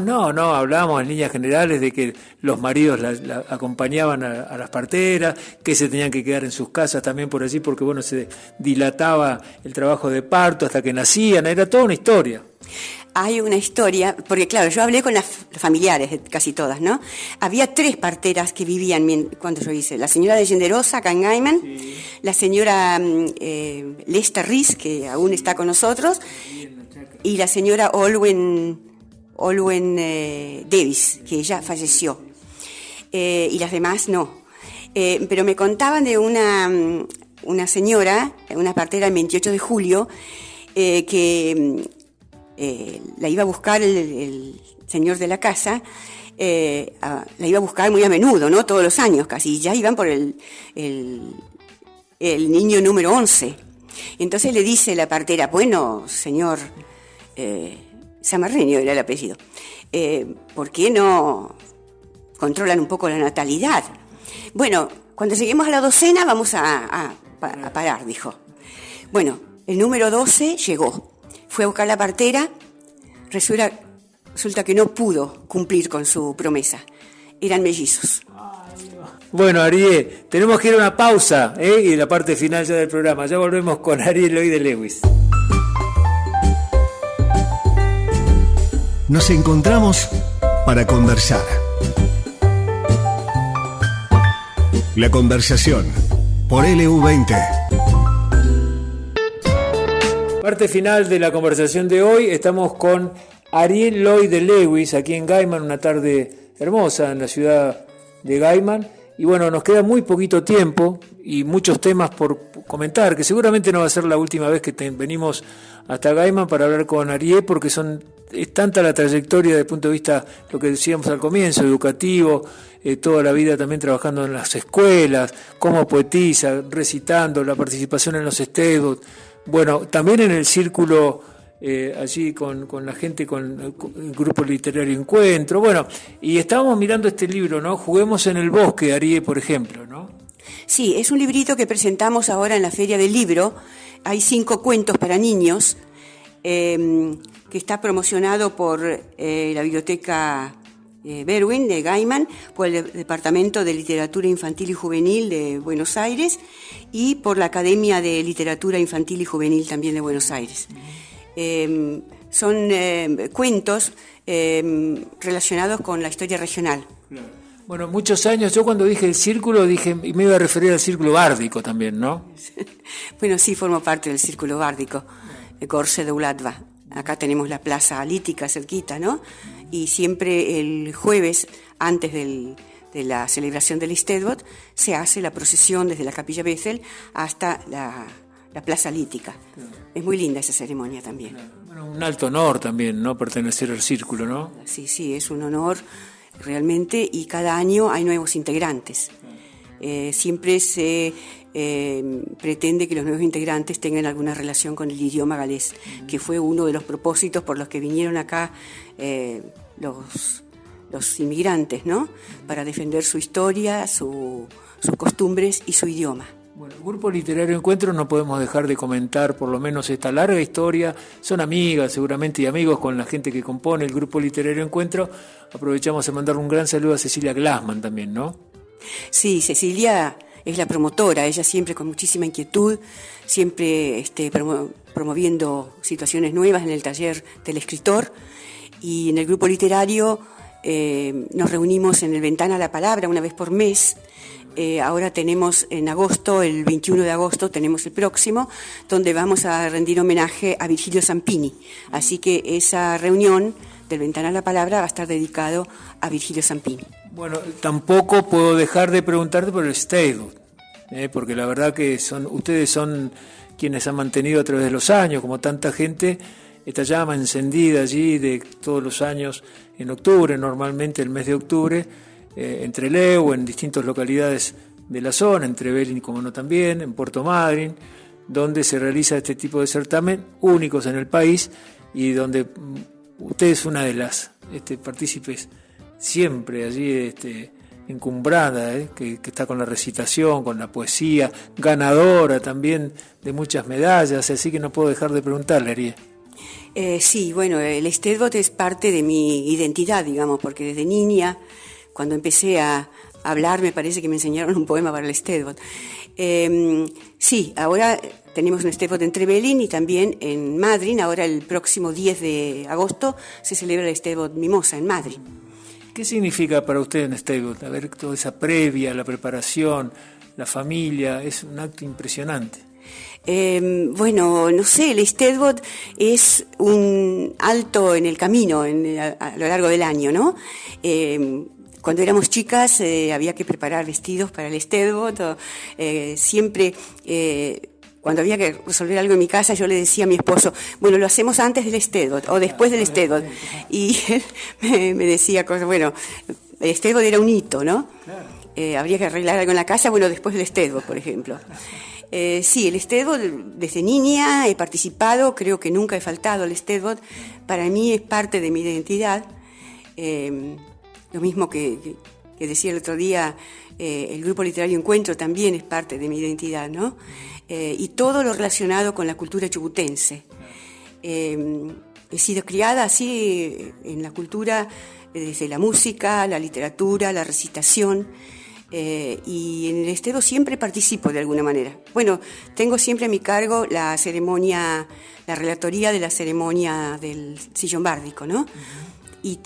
No, hablábamos en líneas generales de que los maridos la acompañaban a las parteras, que se tenían que quedar en sus casas también por allí, porque bueno, se dilataba el trabajo de parto hasta que nacían, era toda una historia. Hay una historia, porque claro, yo hablé con las familiares, casi todas, ¿no? Había 3 parteras que vivían cuando yo hice. La señora de Genderosa, acá en Gaiman, sí. La señora Lesta Riz, que aún está con nosotros, y la señora Olwen Davis, que ella falleció. Y las demás no. Pero me contaban de una señora, una partera el 28 de julio, que... la iba a buscar el señor de la casa, la iba a buscar muy a menudo, ¿no? Todos los años casi, ya iban por el niño número 11. Entonces le dice la partera, bueno, señor Samarreño era el apellido, ¿por qué no controlan un poco la natalidad? Bueno, cuando lleguemos a la 12ª vamos a parar, dijo. Bueno, el número 12 llegó. Fue a buscar la partera, resulta que no pudo cumplir con su promesa. Eran mellizos. Bueno, Ariel, tenemos que ir a una pausa, y la parte final ya del programa. Ya volvemos con Ariel Lloyd de Lewis. Nos encontramos para conversar. La conversación por LU20. Parte final de la conversación de hoy, estamos con Ariel Lloyd de Lewis, aquí en Gaiman, una tarde hermosa en la ciudad de Gaiman. Y bueno, nos queda muy poquito tiempo y muchos temas por comentar, que seguramente no va a ser la última vez que venimos hasta Gaiman para hablar con Ariel, porque es tanta la trayectoria desde el punto de vista, lo que decíamos al comienzo, educativo, toda la vida también trabajando en las escuelas, cómo poetiza, recitando, la participación en los steadbooks. Bueno, también en el círculo allí con la gente, con el grupo literario Encuentro. Bueno, y estábamos mirando este libro, ¿no? Juguemos en el bosque, Ariel, por ejemplo, ¿no? Sí, es un librito que presentamos ahora en la Feria del Libro. Hay 5 cuentos para niños que está promocionado por la Biblioteca Berwin de Gaiman, por el Departamento de Literatura Infantil y Juvenil de Buenos Aires y por la Academia de Literatura Infantil y Juvenil también de Buenos Aires. Son cuentos relacionados con la historia regional. Bueno, muchos años, yo cuando dije el círculo, dije, y me iba a referir al círculo bárdico también, ¿no? Bueno, sí, formo parte del círculo bárdico, Gorce de Uladva. Acá tenemos la plaza lítica cerquita, ¿no? Y siempre el jueves, antes de la celebración del Istedvot, se hace la procesión desde la Capilla Bethel hasta la plaza lítica. Claro. Es muy linda esa ceremonia también. Claro. Bueno, un alto honor también, ¿no? Pertenecer al círculo, ¿no? Sí, es un honor realmente, y cada año hay nuevos integrantes. Siempre se pretende que los nuevos integrantes tengan alguna relación con el idioma galés, que fue uno de los propósitos por los que vinieron acá los inmigrantes, ¿no? Para defender su historia, sus costumbres y su idioma. Bueno, el Grupo Literario Encuentro no podemos dejar de comentar por lo menos esta larga historia. Son amigas seguramente y amigos con la gente que compone el Grupo Literario Encuentro. Aprovechamos a mandar un gran saludo a Cecilia Glassman también, ¿no? Sí, Cecilia es la promotora, ella siempre con muchísima inquietud, siempre promoviendo situaciones nuevas en el taller del escritor, y en el grupo literario nos reunimos en el Ventana a la Palabra una vez por mes. Ahora tenemos en agosto, el 21 de agosto, tenemos el próximo, donde vamos a rendir homenaje a Virgilio Zampini. Así que esa reunión del Ventana a la Palabra va a estar dedicado a Virgilio Zampini. Bueno, tampoco puedo dejar de preguntarte por el Istedvot, porque la verdad que ustedes son quienes han mantenido a través de los años, como tanta gente, esta llama encendida allí de todos los años en octubre, normalmente el mes de octubre, entre Leu, en distintas localidades de la zona, entre Belín como no también, en Puerto Madryn, donde se realiza este tipo de certamen, únicos en el país, y donde usted es una de las partícipes siempre allí encumbrada, que está con la recitación, con la poesía, ganadora también de muchas medallas, así que no puedo dejar de preguntarle, Ariel. Sí, bueno, el Istedvot es parte de mi identidad, digamos, porque desde niña, cuando empecé a hablar, me parece que me enseñaron un poema para el Istedvot. Sí, ahora tenemos un Istedvot en Trevelin y también en Madryn. Ahora el próximo 10 de agosto se celebra el Istedvot Mimosa en Madryn. ¿Qué significa para usted un Istedvot? A ver, toda esa previa, la preparación, la familia, es un acto impresionante. Bueno, no sé, el Istedvot es un alto en el camino a lo largo del año, ¿no? Cuando éramos chicas había que preparar vestidos para el Istedvot, siempre cuando había que resolver algo en mi casa yo le decía a mi esposo, bueno, lo hacemos antes del Istedvot o después del Istedvot, y él me decía cosas, bueno, el Istedvot era un hito, ¿no? Habría que arreglar algo en la casa, bueno, después del Istedvot, por ejemplo. Sí, el Istedvot, desde niña he participado, creo que nunca he faltado al Istedvot, para mí es parte de mi identidad, lo mismo que decía el otro día, el Grupo Literario Encuentro también es parte de mi identidad, ¿no? Y todo lo relacionado con la cultura chubutense. He sido criada así en la cultura, desde la música, la literatura, la recitación, y en el Istedvot siempre participo de alguna manera. Bueno, tengo siempre a mi cargo la relatoría de la ceremonia del sillón bárdico, ¿no? Y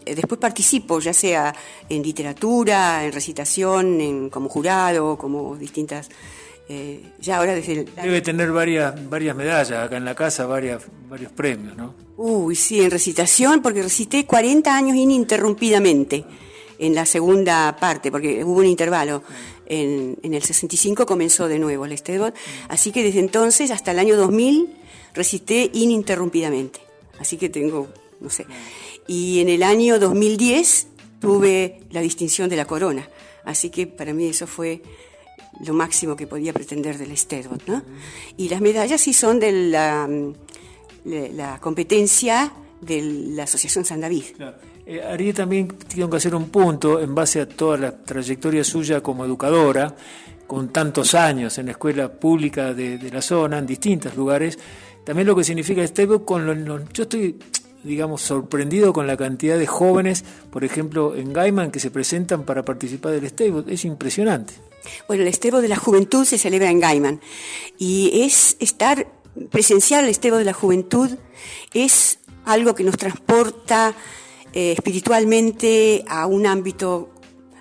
después participo, ya sea en literatura, en recitación, como jurado, como distintas, ya ahora desde Debe tener varias medallas acá en la casa, varios premios, ¿no? Uy, sí, en recitación, porque recité 40 años ininterrumpidamente. En la segunda parte, porque hubo un intervalo. En el 65 comenzó de nuevo el Istedvot, así que desde entonces hasta el año 2000 recité ininterrumpidamente. Así que tengo, no sé. Y en el año 2010 tuve la distinción de la corona, así que para mí eso fue lo máximo que podía pretender del Istedvot, ¿no? Y las medallas sí son de la competencia de la Asociación San David. Claro. Ariel, también tengo que hacer un punto en base a toda la trayectoria suya como educadora, con tantos años en la escuela pública de la zona, en distintos lugares, también lo que significa el Stable yo estoy, digamos, sorprendido con la cantidad de jóvenes, por ejemplo, en Gaiman, que se presentan para participar del Stable. Es impresionante. Bueno, el Estebo de la Juventud se celebra en Gaiman y es presenciar el Estebo de la Juventud es algo que nos transporta espiritualmente a un ámbito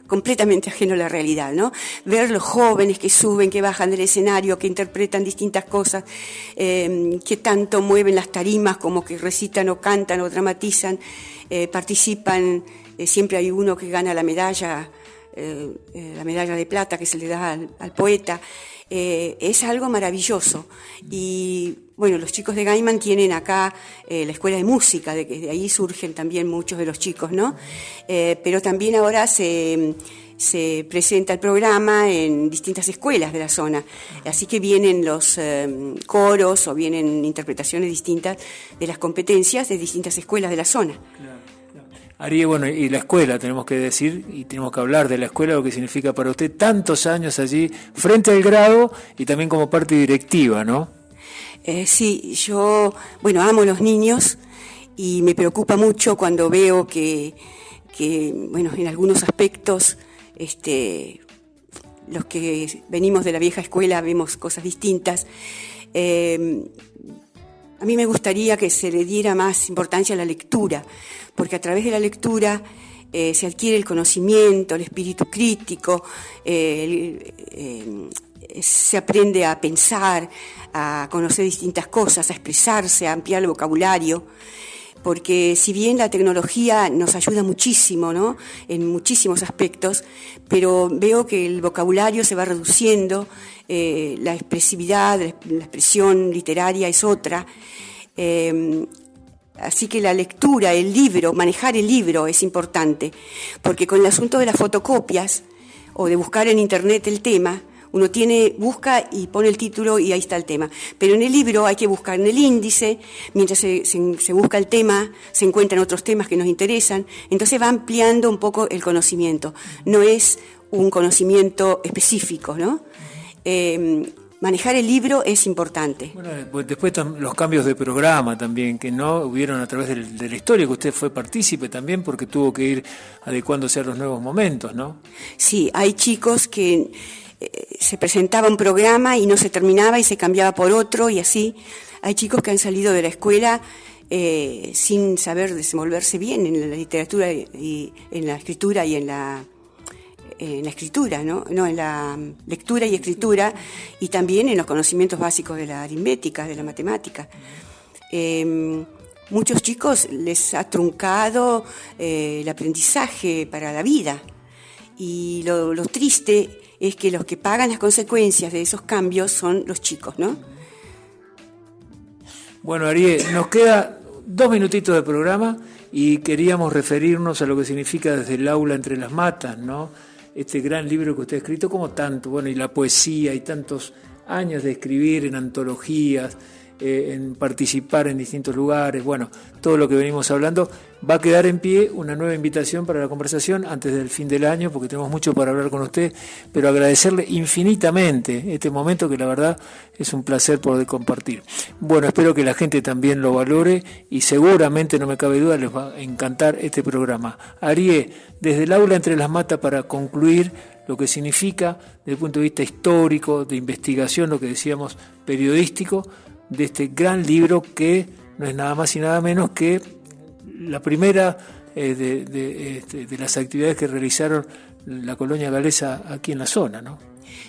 completamente ajeno a la realidad, ¿no? Ver los jóvenes que suben, que bajan del escenario, que interpretan distintas cosas, que tanto mueven las tarimas como que recitan o cantan o dramatizan, participan, siempre hay uno que gana la medalla de plata que se le da al poeta. Es algo maravilloso. Y bueno, los chicos de Gaiman tienen acá la escuela de música, de ahí surgen también muchos de los chicos, ¿no? Pero también ahora se presenta el programa en distintas escuelas de la zona. Así que vienen los coros o vienen interpretaciones distintas de las competencias de distintas escuelas de la zona. Claro. Ariel, bueno, y la escuela, tenemos que decir, y tenemos que hablar de la escuela, lo que significa para usted tantos años allí, frente al grado y también como parte directiva, ¿no? Sí, yo, amo los niños y me preocupa mucho cuando veo que en algunos aspectos, los que venimos de la vieja escuela vemos cosas distintas. A mí me gustaría que se le diera más importancia a la lectura, porque a través de la lectura se adquiere el conocimiento, el espíritu crítico, se aprende a pensar, a conocer distintas cosas, a expresarse, a ampliar el vocabulario, porque si bien la tecnología nos ayuda muchísimo, ¿no?, en muchísimos aspectos, pero veo que el vocabulario se va reduciendo, la expresividad, la expresión literaria es otra. Así que la lectura, el libro, manejar el libro es importante, porque con el asunto de las fotocopias o de buscar en internet el tema, uno busca y pone el título y ahí está el tema. Pero en el libro hay que buscar en el índice, mientras se busca el tema, se encuentran otros temas que nos interesan, entonces va ampliando un poco el conocimiento. No es un conocimiento específico, ¿no? Manejar el libro es importante. Bueno, después los cambios de programa también, que no hubieron a través de la historia, que usted fue partícipe también porque tuvo que ir adecuándose a los nuevos momentos, ¿no? Sí, hay chicos que se presentaba un programa y no se terminaba y se cambiaba por otro y así. Hay chicos que han salido de la escuela sin saber desenvolverse bien en la literatura y en la escritura y en la escritura, ¿no? No, en la lectura y escritura, y también en los conocimientos básicos de la aritmética, de la matemática. Muchos chicos les ha truncado el aprendizaje para la vida, y lo triste es que los que pagan las consecuencias de esos cambios son los chicos, ¿no? Bueno, Ariel, nos queda 2 minutitos de programa y queríamos referirnos a lo que significa Desde el aula entre las matas, ¿no? Este gran libro que usted ha escrito, como tanto, bueno, y la poesía, y tantos años de escribir en antologías, en participar en distintos lugares, bueno, todo lo que venimos hablando. Va a quedar en pie una nueva invitación para la conversación antes del fin del año, porque tenemos mucho para hablar con usted, pero agradecerle infinitamente este momento que la verdad es un placer poder compartir. Bueno, espero que la gente también lo valore y seguramente, no me cabe duda, les va a encantar este programa. Ariel, desde el aula entre las matas, para concluir lo que significa desde el punto de vista histórico, de investigación, lo que decíamos, periodístico, de este gran libro que no es nada más y nada menos que la primera de las actividades que realizaron la colonia galesa aquí en la zona, ¿no?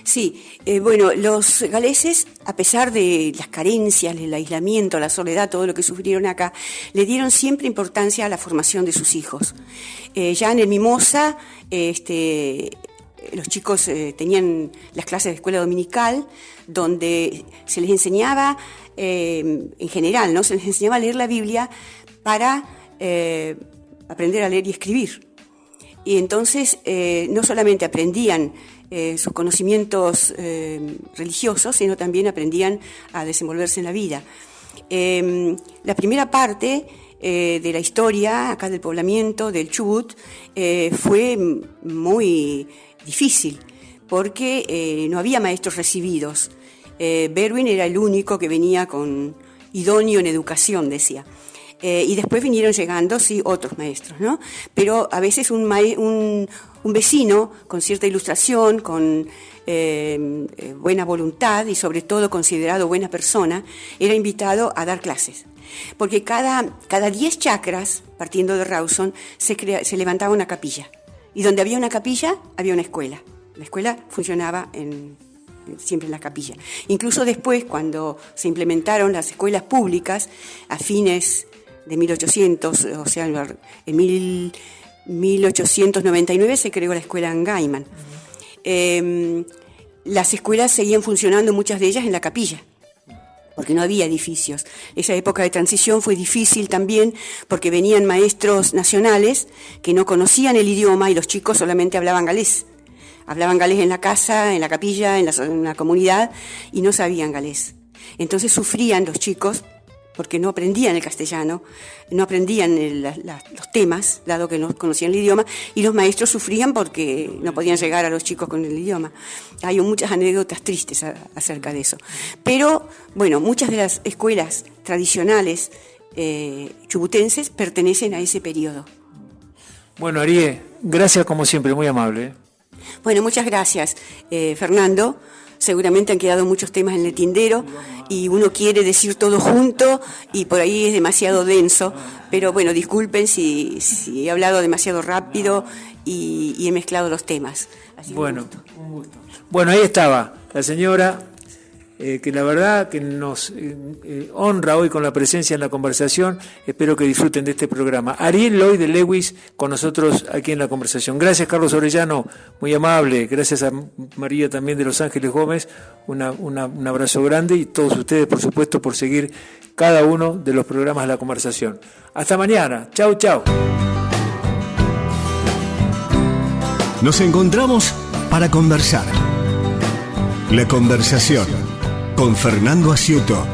Sí, bueno, los galeses, a pesar de las carencias, el aislamiento, la soledad, todo lo que sufrieron acá, le dieron siempre importancia a la formación de sus hijos. Ya en el Mimosa, los chicos tenían las clases de escuela dominical, donde se les enseñaba, en general, ¿no?, se les enseñaba a leer la Biblia para aprender a leer y escribir. Y entonces no solamente aprendían sus conocimientos religiosos, sino también aprendían a desenvolverse en la vida. La primera parte de la historia acá del poblamiento del Chubut fue muy difícil, porque no había maestros recibidos. Berwin era el único que venía con idóneo en educación, decía. Y después vinieron llegando, sí, otros maestros, ¿no? Pero a veces un vecino con cierta ilustración, con buena voluntad y sobre todo considerado buena persona, era invitado a dar clases. Porque cada 10 chacras, partiendo de Rawson, se levantaba una capilla. Y donde había una capilla, había una escuela. La escuela funcionaba siempre en la capilla. Incluso después, cuando se implementaron las escuelas públicas, a fines de 1800, o sea, en 1899 se creó la escuela en Gaiman. Las escuelas seguían funcionando, muchas de ellas, en la capilla, porque no había edificios. Esa época de transición fue difícil también porque venían maestros nacionales que no conocían el idioma y los chicos solamente hablaban galés. Hablaban galés en la casa, en la capilla, en la comunidad, y no sabían galés. Entonces sufrían los chicos porque no aprendían el castellano, no aprendían los temas, dado que no conocían el idioma, y los maestros sufrían porque no podían llegar a los chicos con el idioma. Hay muchas anécdotas tristes acerca de eso. Pero, bueno, muchas de las escuelas tradicionales chubutenses pertenecen a ese periodo. Bueno, Arié, gracias como siempre, muy amable. Bueno, muchas gracias, Fernando. Seguramente han quedado muchos temas en el tindero y uno quiere decir todo junto y por ahí es demasiado denso, pero bueno, disculpen si he hablado demasiado rápido y he mezclado los temas. Bueno, un gusto. Bueno, ahí estaba la señora que la verdad que nos honra hoy con la presencia en la conversación. Espero que disfruten de este programa. Ariel Lloyd de Lewis con nosotros aquí en la conversación. Gracias, Carlos Orellano, muy amable. Gracias a María también de Los Ángeles Gómez. Un abrazo grande y todos ustedes, por supuesto, por seguir cada uno de los programas de la conversación. Hasta mañana. Chau, chau. Nos encontramos para conversar. La conversación con Fernando Asiuto.